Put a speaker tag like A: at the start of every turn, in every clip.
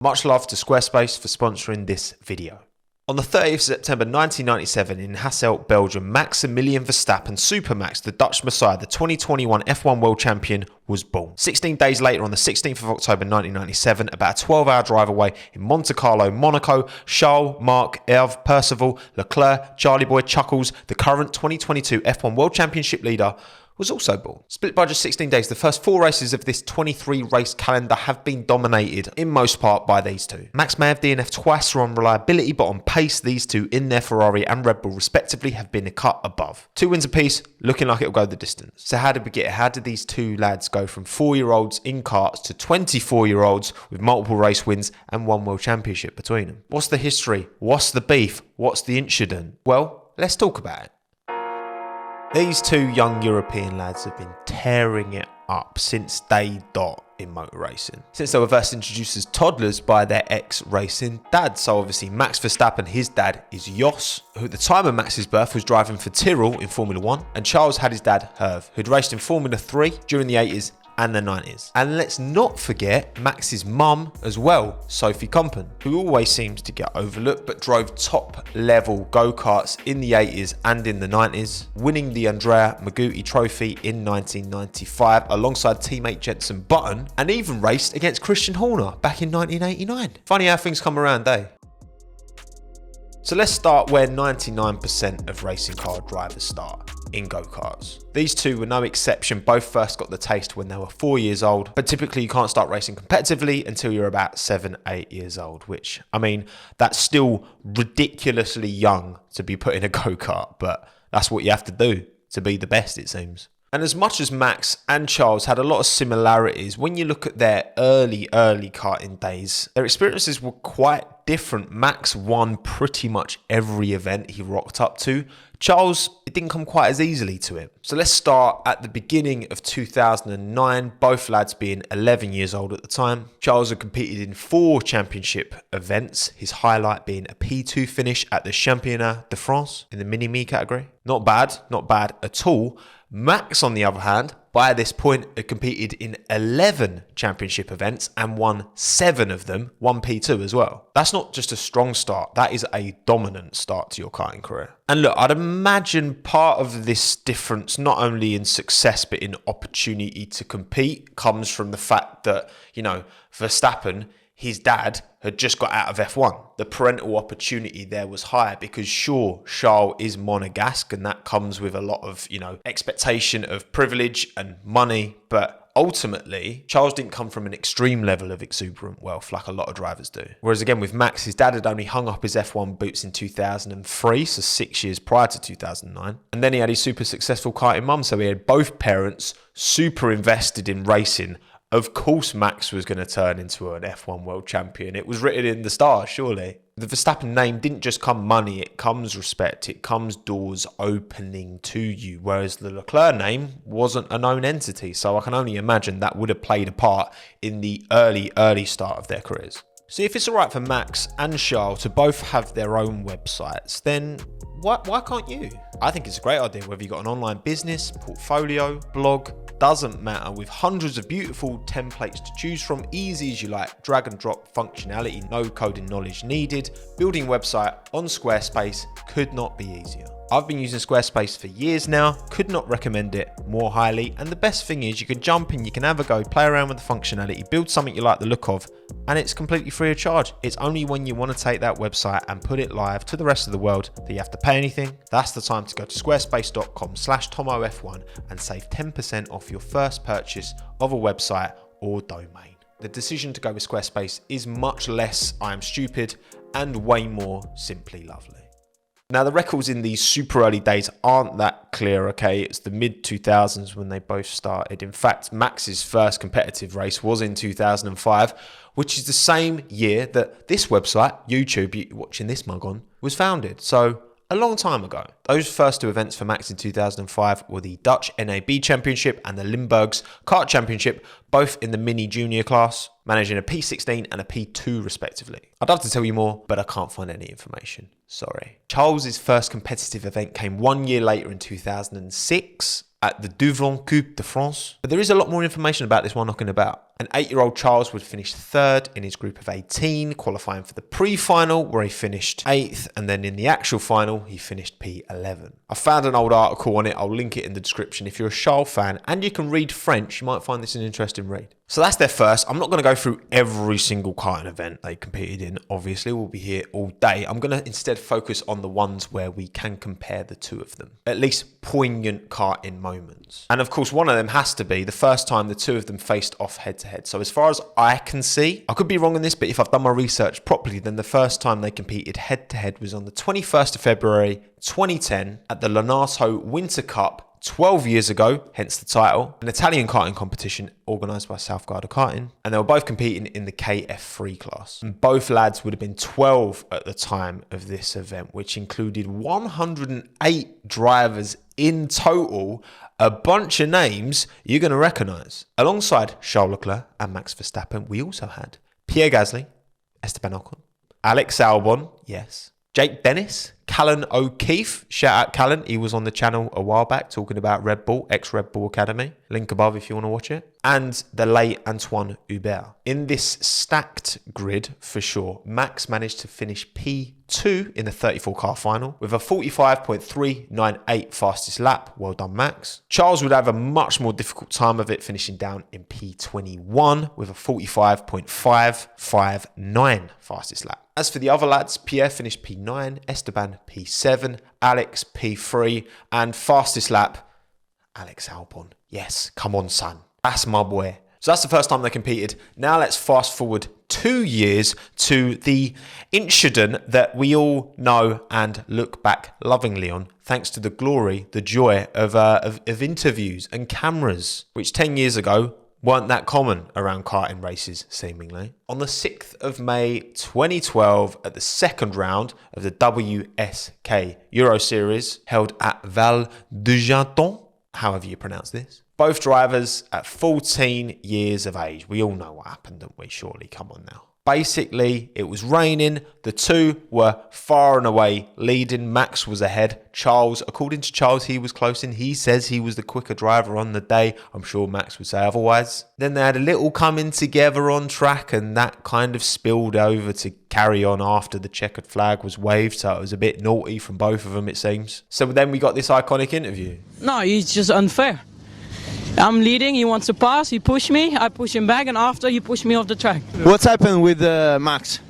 A: Much love to Squarespace for sponsoring this video. On the 30th of September 1997 in Hasselt, Belgium, Maximilian Verstappen Supermax, the Dutch Messiah, the 2021 F1 World Champion, was born. 16 days later, on the 16th of October 1997, about a 12-hour drive away in Monte Carlo, Monaco, Charles, Marc, Hervé, Percival, Leclerc, Charlie Boy, Chuckles, the current 2022 F1 World Championship leader, was also born. Split by just 16 days, the first 4 races of this 23-race calendar have been dominated, in most part, by these two. Max may have DNF'd twice on reliability, but on pace, these two in their Ferrari and Red Bull, respectively, have been a cut above. 2 wins apiece, looking like it'll go the distance. So how did we get it? How did these two lads go from 4-year-olds in karts to 24-year-olds with multiple race wins and 1 world championship between them? What's the history? What's the beef? What's the incident? Well, let's talk about it. These two young European lads have been tearing it up since day dot in motor racing. Since they were first introduced as toddlers by their ex-racing dad. So obviously Max Verstappen, his dad is Jos, who at the time of Max's birth was driving for Tyrrell in Formula 1. And Charles had his dad, Hervé, who'd raced in Formula 3 during the 80s and the 90s. And let's not forget Max's mum as well, Sophie Compen, who always seems to get overlooked but drove top level go-karts in the 80s and in the 90s, winning the Andrea Maguti Trophy in 1995 alongside teammate Jenson Button, and even raced against Christian Horner back in 1989. Funny how things come around, eh? So let's start where 99% of racing car drivers start, in go-karts. These two were no exception. Both first got the taste when they were 4 years old, but typically you can't start racing competitively until you're about 7-8 years old, which, I mean, that's still ridiculously young to be put in a go-kart, but that's what you have to do to be the best, it seems. And as much as Max and Charles had a lot of similarities, when you look at their early karting days, their experiences were quite different. Max won pretty much every event he rocked up to. Charles, it didn't come quite as easily to him. So let's start at the beginning of 2009, both lads being 11 years old at the time. Charles had competed in 4 championship events, his highlight being a P2 finish at the Championnat de France in the Mini-Me category. Not bad at all. Max, on the other hand, by this point had competed in 11 championship events and won 7 of them, 1 P2 as well. That's not just a strong start, that is a dominant start to your karting career. And look, I'd imagine part of this difference, not only in success but in opportunity to compete, comes from the fact that, you know, Verstappen, his dad, had just got out of F1. The parental opportunity there was higher because sure, Charles is monegasque and that comes with a lot of, you know, expectation of privilege and money. But ultimately, Charles didn't come from an extreme level of exuberant wealth like a lot of drivers do. Whereas again, with Max, his dad had only hung up his F1 boots in 2003, so 6 years prior to 2009. And then he had his super successful karting mum, so he had both parents super invested in racing. Of course, Max was going to turn into an F1 world champion. It was written in the stars, surely. The Verstappen name didn't just come money, it comes respect, it comes doors opening to you. Whereas the Leclerc name wasn't a known entity. So I can only imagine that would have played a part in the early start of their careers. See, if it's all right for Max and Charles to both have their own websites, then why can't you? I think it's a great idea, whether you've got an online business, portfolio, blog, doesn't matter, with hundreds of beautiful templates to choose from, easy as you like, drag and drop functionality, no coding knowledge needed. Building a website on Squarespace could not be easier. I've been using Squarespace for years now, could not recommend it more highly. And the best thing is you can jump in, you can have a go, play around with the functionality, build something you like the look of, and it's completely free of charge. It's only when you want to take that website and put it live to the rest of the world that you have to pay anything. That's the time to go to squarespace.com/TommoF1 and save 10% off your first purchase of a website or domain. The decision to go with Squarespace is much less I am stupid and way more simply lovely. Now, the records in these super early days aren't that clear, okay? It's the mid-2000s when they both started. In fact, Max's first competitive race was in 2005, which is the same year that this website, YouTube, you're watching this mug on, was founded. So, a long time ago. Those first two events for Max in 2005 were the Dutch NAB Championship and the Limburg's Kart Championship, both in the mini junior class, managing a P16 and a P2 respectively. I'd love to tell you more, but I can't find any information. Sorry. Charles's first competitive event came 1 year later in 2006 at the Devon Coupe de France. But there is a lot more information about this one knocking about. An 8-year-old Charles would finish third in his group of 18, qualifying for the pre-final where he finished 8th, and then in the actual final, he finished P11. I found an old article on it. I'll link it in the description. If you're a Charles fan and you can read French, you might find this an interesting read. So that's their first. I'm not going to go through every single karting event they competed in. Obviously, we'll be here all day. I'm going to instead focus on the ones where we can compare the two of them. At least poignant karting moments. And of course, one of them has to be the first time the two of them faced off head-to-head. So as far as I can see, I could be wrong on this, but if I've done my research properly, then the first time they competed head-to-head was on the 21st of February 2010 at the Lonato Winter Cup, 12 years ago, hence the title, an Italian karting competition organised by South Garda Karting, and they were both competing in the KF3 class. And both lads would have been 12 at the time of this event, which included 108 drivers in total, a bunch of names you're going to recognise. Alongside Charles Leclerc and Max Verstappen, we also had Pierre Gasly, Esteban Ocon, Alex Albon, yes, Jake Dennis, Callan O'Keefe, shout out Callan, he was on the channel a while back talking about Red Bull, ex-Red Bull Academy, link above if you want to watch it, and the late Antoine Hubert. In this stacked grid, for sure, Max managed to finish P2 in the 34 car final with a 45.398 fastest lap. Well done, Max. Charles would have a much more difficult time of it, finishing down in P21 with a 45.559 fastest lap. As for the other lads, Pierre finished P9, Esteban P7, Alex P3, and fastest lap, Alex Albon. Yes, come on, son. That's my boy. So that's the first time they competed. Now let's fast forward 2 years to the incident that we all know and look back lovingly on, thanks to the glory, the joy of interviews and cameras, which 10 years ago weren't that common around karting races, seemingly. On the 6th of May 2012, at the second round of the WSK Euro Series, held at Val de Janton, however you pronounce this. Both drivers at 14 years of age. We all know what happened, don't we? Surely, come on now. Basically, it was raining. The two were far and away leading. Max was ahead. Charles, according to Charles, he was close in. He says he was the quicker driver on the day. I'm sure Max would say otherwise. Then they had a little coming together on track, and that kind of spilled over to carry on after the checkered flag was waved. So it was a bit naughty from both of them, it seems. So then we got this iconic interview.
B: No, it's just unfair. I'm leading, he wants to pass, he pushed me, I push him back, and after he pushed me off the track.
C: What's happened with Max?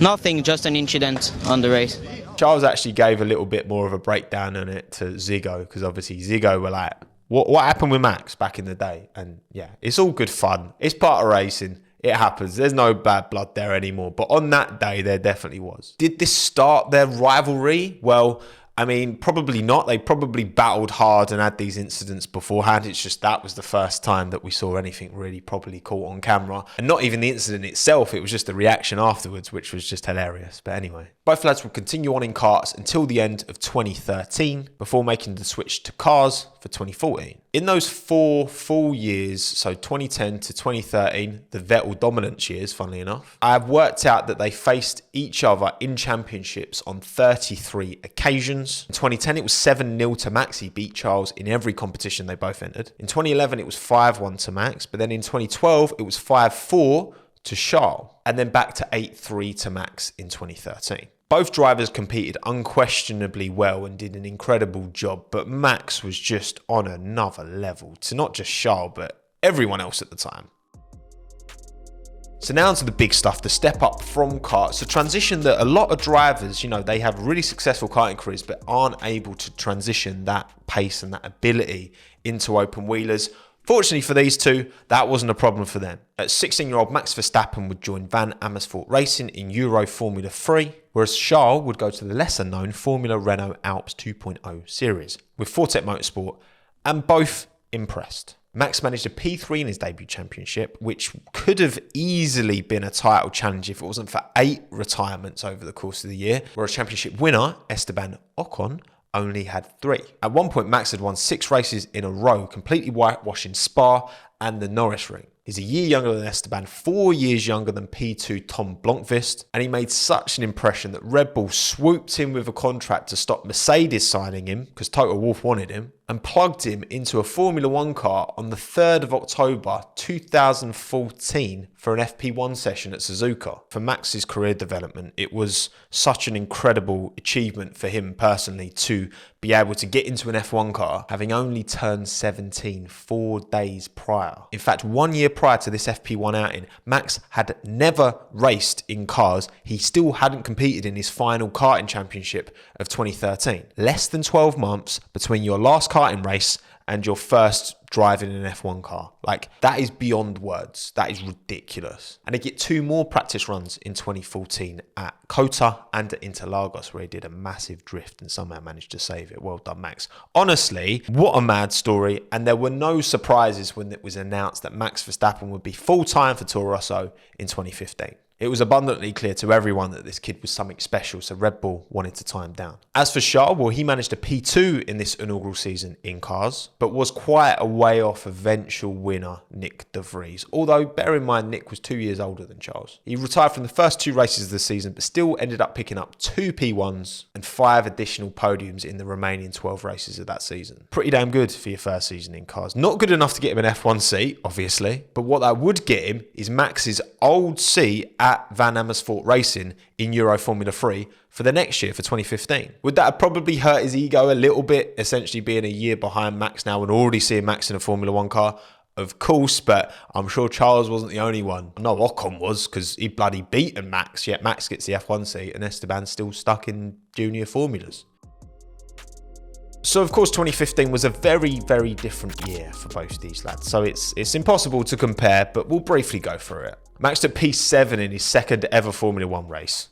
D: Nothing, just an incident on the race.
A: Charles actually gave a little bit more of a breakdown on it to Ziggo, because obviously Ziggo were like, what happened with Max back in the day? And yeah, it's all good fun. It's part of racing. It happens. There's no bad blood there anymore. But on that day, there definitely was. Did this start their rivalry? Well, I mean, probably not. They probably battled hard and had these incidents beforehand. It's just that was the first time that we saw anything really properly caught on camera. And not even the incident itself, it was just the reaction afterwards, which was just hilarious. But anyway, both lads would continue on in karts until the end of 2013 before making the switch to cars for 2014. In those 4 full years, so 2010 to 2013, the Vettel dominance years, funnily enough, I have worked out that they faced each other in championships on 33 occasions. In 2010, it was 7-0 to Max. He beat Charles in every competition they both entered. In 2011, it was 5-1 to Max. But then in 2012, it was 5-4 to Charles. And then back to 8-3 to Max in 2013. Both drivers competed unquestionably well and did an incredible job, but Max was just on another level to not just Charles, but everyone else at the time. So now to the big stuff, the step up from karts, a transition that a lot of drivers, you know, they have really successful karting careers, but aren't able to transition that pace and that ability into open wheelers. Fortunately for these two, that wasn't a problem for them. At 16-year-old Max Verstappen would join Van Amersfoort Racing in Euro Formula 3, whereas Charles would go to the lesser-known Formula Renault Alps 2.0 series with Fortec Motorsport, and both impressed. Max managed a P3 in his debut championship, which could have easily been a title challenge if it wasn't for 8 retirements over the course of the year, whereas championship winner Esteban Ocon only had 3. At one point, Max had won 6 races in a row, completely whitewashing Spa and the Norris Ring. He's a year younger than Esteban, 4 years younger than P2 Tom Blomqvist, and he made such an impression that Red Bull swooped in with a contract to stop Mercedes signing him, because Toto Wolff wanted him, and plugged him into a Formula 1 car on the 3rd of October 2014 for an FP1 session at Suzuka. For Max's career development, it was such an incredible achievement for him personally to be able to get into an F1 car having only turned 17 4 days prior. In fact, 1 year prior to this FP1 outing, Max had never raced in cars. He still hadn't competed in his final karting championship of 2013. Less than 12 months between your last karting race and your first driving an F1 car. Like, that is beyond words. That is ridiculous. And they get 2 more practice runs in 2014 at Kota and at Interlagos, where he did a massive drift and somehow managed to save it. Well done, Max. Honestly, what a mad story. And there were no surprises when it was announced that Max Verstappen would be full-time for Toro Rosso in 2015. It was abundantly clear to everyone that this kid was something special, so Red Bull wanted to tie him down. As for Charles, well, he managed a P2 in this inaugural season in cars, but was quite a way off eventual winner Nick de Vries. Although, bear in mind, Nick was 2 years older than Charles. He retired from the first 2 races of the season, but still ended up picking up 2 P1s and 5 additional podiums in the remaining 12 races of that season. Pretty damn good for your first season in cars. Not good enough to get him an F1 seat, obviously, but what that would get him is Max's old seat at Van Amersfoort Racing in Euro Formula 3 for the next year, for 2015. Would that have probably hurt his ego a little bit, essentially being a year behind Max now and already seeing Max in a Formula 1 car? Of course, but I'm sure Charles wasn't the only one. No, Ocon was, because he bloody beaten Max, yet Max gets the F1 seat and Esteban's still stuck in junior formulas. So, of course, 2015 was a very, very different year for both these lads. So it's impossible to compare, but we'll briefly go through it. Max took P7 in his second ever Formula 1 race.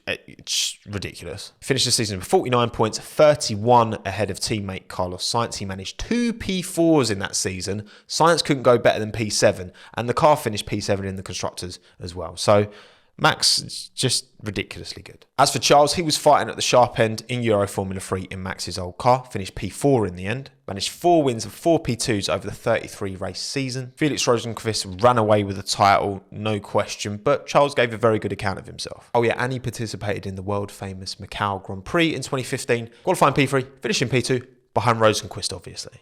A: It's ridiculous. Finished the season with 49 points, 31 ahead of teammate Carlos Sainz. He managed 2 P4s in that season. Sainz couldn't go better than P7, and the car finished P7 in the Constructors as well. So Max is just ridiculously good. As for Charles, he was fighting at the sharp end in Euro Formula 3 in Max's old car. Finished P4 in the end. Managed 4 wins and 4 P2s over the 33 race season. Felix Rosenqvist ran away with the title, no question, but Charles gave a very good account of himself. Oh yeah, and he participated in the world famous Macau Grand Prix in 2015, qualifying P3, finishing P2, behind Rosenqvist obviously.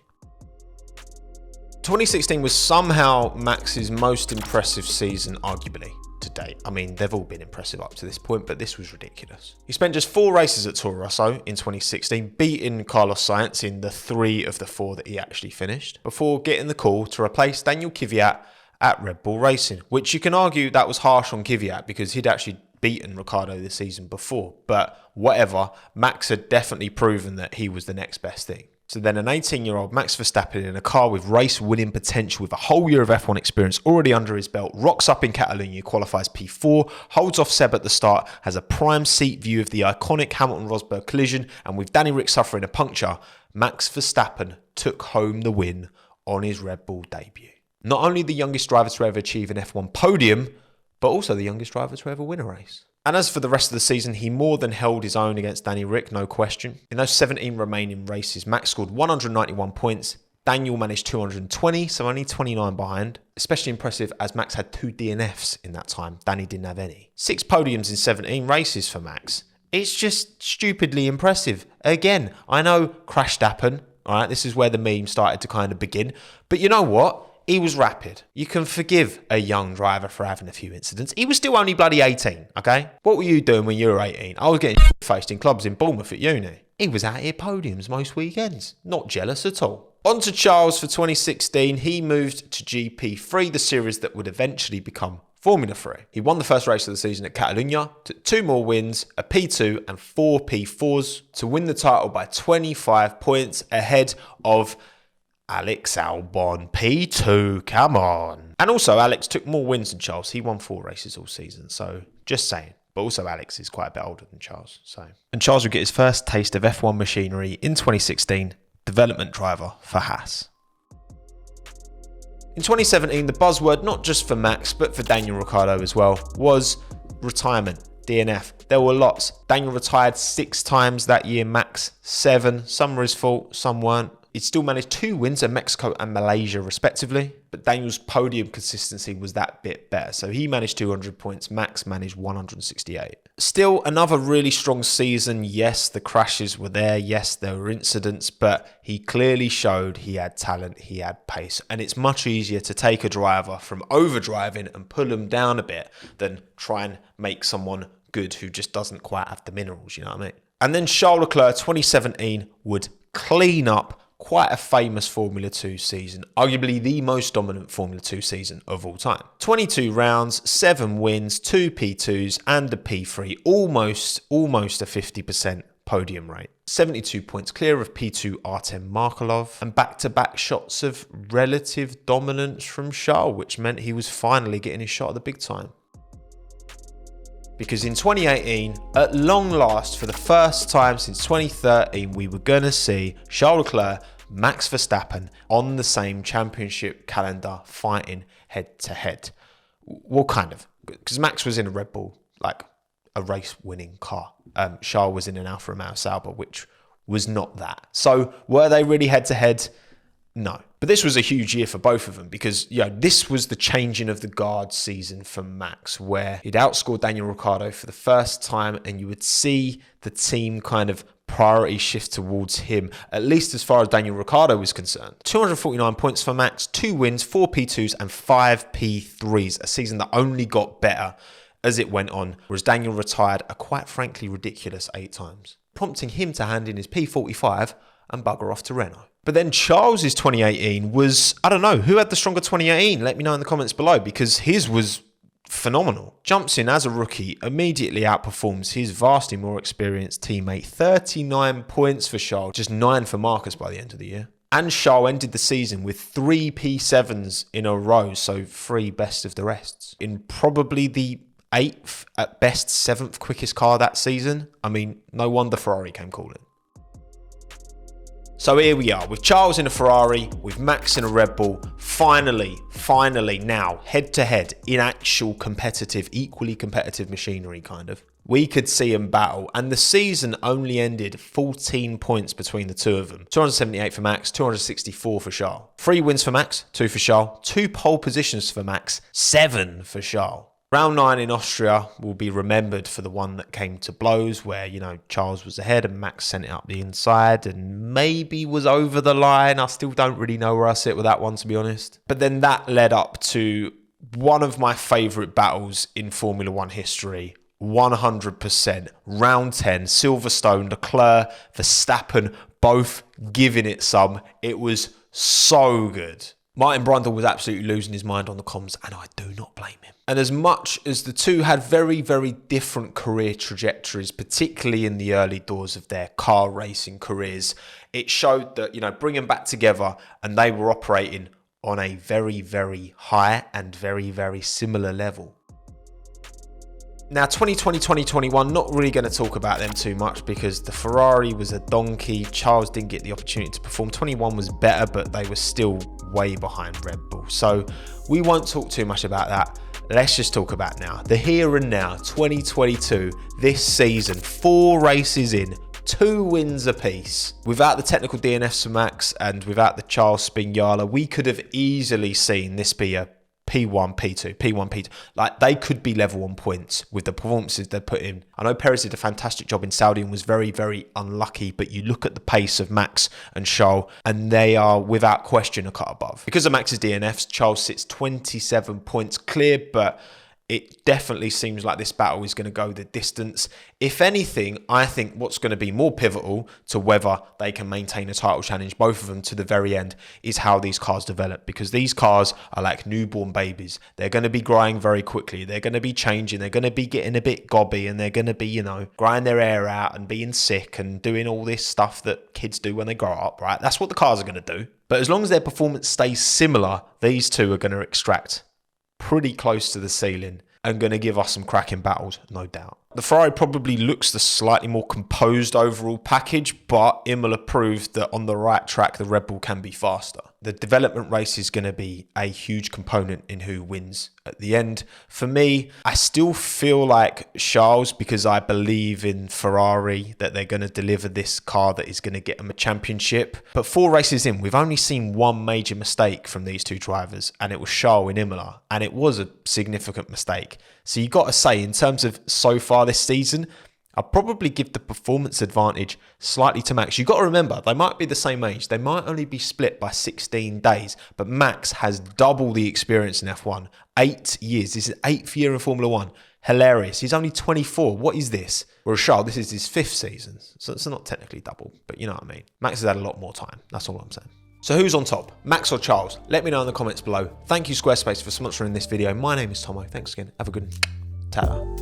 A: 2016 was somehow Max's most impressive season, arguably, to date. I mean, they've all been impressive up to this point, but this was ridiculous. He spent just 4 races at Toro Rosso in 2016, beating Carlos Sainz in the 3 of the 4 that he actually finished, before getting the call to replace Daniel Kvyat at Red Bull Racing, which you can argue that was harsh on Kvyat because he'd actually beaten Ricciardo the season before, but whatever, Max had definitely proven that he was the next best thing. So then an 18-year-old Max Verstappen in a car with race-winning potential with a whole year of F1 experience already under his belt, rocks up in Catalonia, qualifies P4, holds off Seb at the start, has a prime seat view of the iconic Hamilton-Rosberg collision, and with Danny Ric suffering a puncture, Max Verstappen took home the win on his Red Bull debut. Not only the youngest driver to ever achieve an F1 podium, but also the youngest driver to ever win a race. And as for the rest of the season, he more than held his own against Danny Ric, no question. In those 17 remaining races, Max scored 191 points. Daniel managed 220, so only 29 behind. Especially impressive as Max had 2 DNFs in that time. Danny didn't have any. 6 podiums in 17 races for Max. It's just stupidly impressive. Again, I know crash happen. All right, this is where the meme started to kind of begin. But you know what? He was rapid. You can forgive a young driver for having a few incidents. He was still only bloody 18, okay? What were you doing when you were 18? I was getting faced in clubs in Bournemouth at uni. He was out here podiums most weekends. Not jealous at all. On to Charles for 2016. He moved to GP3, the series that would eventually become Formula 3. He won the first race of the season at Catalonia, took 2 more wins, a P2 and 4 P4s to win the title by 25 points ahead of Alex Albon, P2, come on. And also, Alex took more wins than Charles. He won 4 races all season, so just saying. But also, Alex is quite a bit older than Charles. And Charles would get his first taste of F1 machinery in 2016, development driver for Haas. In 2017, the buzzword, not just for Max, but for Daniel Ricciardo as well, was retirement, DNF, There were lots. Daniel retired 6 times that year, Max 7. Some were his fault, some weren't. He still managed 2 wins at Mexico and Malaysia respectively, but Daniel's podium consistency was that bit better. So he managed 200 points, Max managed 168. Still another really strong season. Yes, the crashes were there. Yes, there were incidents, but he clearly showed he had talent, he had pace. And it's much easier to take a driver from overdriving and pull them down a bit than try and make someone good who just doesn't quite have the minerals, you know what I mean? And then Charles Leclerc, 2017, would clean up quite a famous Formula 2 season, arguably the most dominant Formula 2 season of all time. 22 rounds, 7 wins, 2 P2s and a P3, almost a 50% podium rate. 72 points clear of P2 Artem Markelov, and back-to-back shots of relative dominance from Charles, which meant he was finally getting his shot at the big time. Because in 2018, at long last, for the first time since 2013, we were going to see Charles Leclerc, Max Verstappen on the same championship calendar fighting head to head. Well, kind of. Because Max was in a Red Bull, like a race-winning car. Charles was in an Alfa Romeo Sauber, which was not that. So were they really head to head? No. But this was a huge year for both of them because, this was the changing of the guard season for Max, where he'd outscored Daniel Ricciardo for the first time, and you would see the team kind of priority shift towards him, at least as far as Daniel Ricciardo was concerned. 249 points for Max, 2 wins, 4 P2s and 5 P3s, a season that only got better as it went on, whereas Daniel retired a quite frankly ridiculous 8 times, prompting him to hand in his P45 and bugger off to Renault. But then Charles's 2018 was, I don't know, who had the stronger 2018? Let me know in the comments below, because his was phenomenal. Jumps in as a rookie, immediately outperforms his vastly more experienced teammate. 39 points for Charles, just 9 for Marcus by the end of the year. And Charles ended the season with 3 P7s in a row, so 3 best of the rests. In probably the 8th, at best 7th quickest car that season. I mean, no wonder Ferrari came calling. So here we are, with Charles in a Ferrari, with Max in a Red Bull, finally now, head-to-head, in actual competitive, equally competitive machinery, kind of. We could see them battle, and the season only ended 14 points between the two of them. 278 for Max, 264 for Charles. 3 wins for Max, 2 for Charles. 2 pole positions for Max, 7 for Charles. Round 9 in Austria will be remembered for the one that came to blows where, Charles was ahead and Max sent it up the inside and maybe was over the line. I still don't really know where I sit with that one, to be honest. But then that led up to one of my favourite battles in Formula 1 history. 100%. Round 10, Silverstone, Leclerc, Verstappen, both giving it some. It was so good. Martin Brundle was absolutely losing his mind on the comms, and I do not blame him. And as much as the two had very, very different career trajectories, particularly in the early doors of their car racing careers, it showed that, bring them back together and they were operating on a very, very high and very, very similar level. Now, 2020, 2021, not really going to talk about them too much because the Ferrari was a donkey. Charles didn't get the opportunity to perform. 21 was better, but they were still way behind Red Bull. So we won't talk too much about that. Let's just talk about now. The here and now, 2022, this season, 4 races in, 2 wins apiece. Without the technical DNFs for Max and without the Charles Spignola, we could have easily seen this be a P1, P2, P1, P2. Like, they could be level on points with the performances they put in. I know Perez did a fantastic job in Saudi and was very, very unlucky, but you look at the pace of Max and Charles, and they are without question a cut above. Because of Max's DNFs, Charles sits 27 points clear, but it definitely seems like this battle is going to go the distance. If anything, I think what's going to be more pivotal to whether they can maintain a title challenge, both of them to the very end, is how these cars develop. Because these cars are like newborn babies. They're going to be growing very quickly. They're going to be changing. They're going to be getting a bit gobby, and they're going to be, growing their air out and being sick and doing all this stuff that kids do when they grow up, right? That's what the cars are going to do. But as long as their performance stays similar, these two are going to extract pretty close to the ceiling and going to give us some cracking battles, no doubt. The Ferrari probably looks the slightly more composed overall package, but Imola proved that on the right track, the Red Bull can be faster. The development race is going to be a huge component in who wins at the end. For me, I still feel like Charles, because I believe in Ferrari, that they're going to deliver this car that is going to get them a championship. But 4 races in, we've only seen one major mistake from these 2 drivers, and it was Charles in Imola, and it was a significant mistake. So you got to say, in terms of so far this season, I'll probably give the performance advantage slightly to Max. You've got to remember, they might be the same age. They might only be split by 16 days, but Max has double the experience in F1. 8 years. This is 8th year in Formula 1. Hilarious. He's only 24. What is this? Whereas Charles, this is his 5th season. So it's not technically double, but you know what I mean. Max has had a lot more time. That's all I'm saying. So who's on top? Max or Charles? Let me know in the comments below. Thank you Squarespace for sponsoring this video. My name is Tommo. Thanks again. Have a good one. Ta-da.